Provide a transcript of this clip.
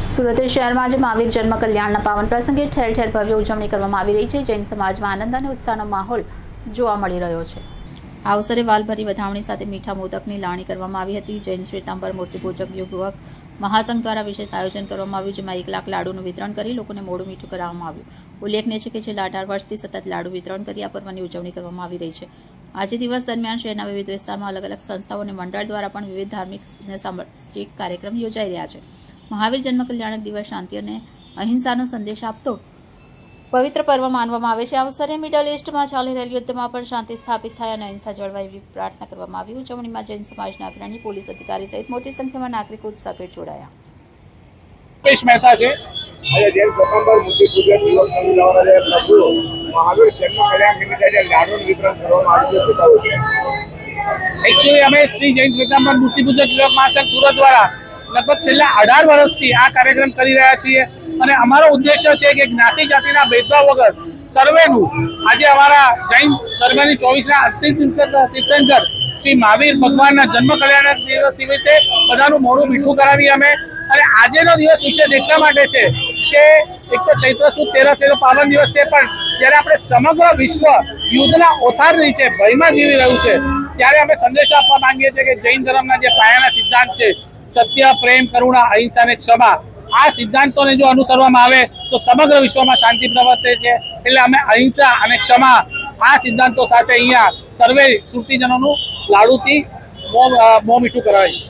સુરત શહેરમાં આજે મહાવીર જન્મ કલ્યાણના પાવન પ્રસંગે ઠેર ઠેર ભવ્ય ઉજવણી કરવામાં આવી રહી છે। જૈન સમાજમાં આનંદ અને ઉત્સાહનો માહોલ જોવા મળી રહ્યો છે। આ અવસરે વાલભરી વધામણી સાથે મીઠા મોદકની લાવણી કરવામાં આવી હતી। જૈન શ્વેતાંબર મૂર્તિ પૂજક યુવક મહાસંઘ દ્વારા વિશેષ આયોજન કરવામાં આવ્યું, જેમાં 1 લાખ લાડુનું વિતરણ કરી લોકોને મોઢું મીઠું કરાવવામાં આવ્યું। ઉલ્લેખનીય છે કે છેલ્લા 18 વર્ષથી સતત લાડુ વિતરણ કરી આ પર્વની ઉજવણી કરવામાં આવી રહી છે। આજે દિવસ દરમિયાન શહેરના વિવિધ વિસ્તારમાં અલગ અલગ સંસ્થાઓ અને મંડળ દ્વારા પણ વિવિધ ધાર્મિક અને સાંસ્કૃતિક કાર્યક્રમ યોજાઈ રહ્યા છે। મહાવીર જન્મ કલ્યાણક દિવસ શાંતિ અને અહિંસાનો સંદેશ આપતો પવિત્ર પર્વ માનવામાં આવે છે। આ અવસરે મિડલ ઇસ્ટમાં ચાલી રહેલ યુદ્ધમાં પણ શાંતિ સ્થાપિત થાય અને અહિંસા જળવાય એવી પ્રાર્થના કરવામાં આવી। ઉજવણીમાં જૈન સમાજના અગ્રણી, પોલીસ અધિકારી સહિત મોટી સંખ્યામાં નાગરિકો ઉત્સાહભેર જોડાયા। पेश मेहता है जैन स्वतंत्र मूर्ति पूजक युवक संघ द्वारा प्रभु महावीर जन्म कल्याण निमित्ते लाडू वितरण एक्चुअली हमें श्री जैन स्वतंत्र मूर्ति पूजक युवक महासंघ सूरत द्वारा लगभग छेल्ला 18 વર્ષથી આ કાર્યક્રમ કરી રહ્યા છીએ અને અમારો ઉદ્દેશ્ય છે કે જ્ઞાતિ જાતિના ભેદભાવ વગર સર્વેનું આજે અમારા જૈન ધર્મની 24ના અંતિમ તીર્થંકર શ્રી મહાવીર ભગવાનના જન્મ કલ્યાણ દિવસ નિમિત્તે બધાનું મોઢું મીઠું કરાવી અમે। અને આજનો દિવસ વિશેષ એટલા માટે છે કે એક તો ચૈત્ર સુદ 13 એનો પાવન દિવસ છે, પણ જ્યારે આપણે સમગ્ર વિશ્વ યુદ્ધના ઓથાર નીચે ભયમાં જીવી રહ્યું છે ત્યારે અમે સંદેશો આપવા માંગીએ છીએ કે જૈન ધર્મના જે પાયાના સિદ્ધાંત છે સત્ય, પ્રેમ, કરુણા, અહિંસા અને ક્ષમા, આ સિદ્ધાંતોને જો અનુસરવામાં આવે તો સમગ્ર વિશ્વમાં શાંતિ પ્રવર્તે છે। એટલે અમે અહિંસા અને ક્ષમા આ સિદ્ધાંતો સાથે અહીંયા સર્વે સુરતીજનોનું લાડુથી મોં મીઠું કરાવી।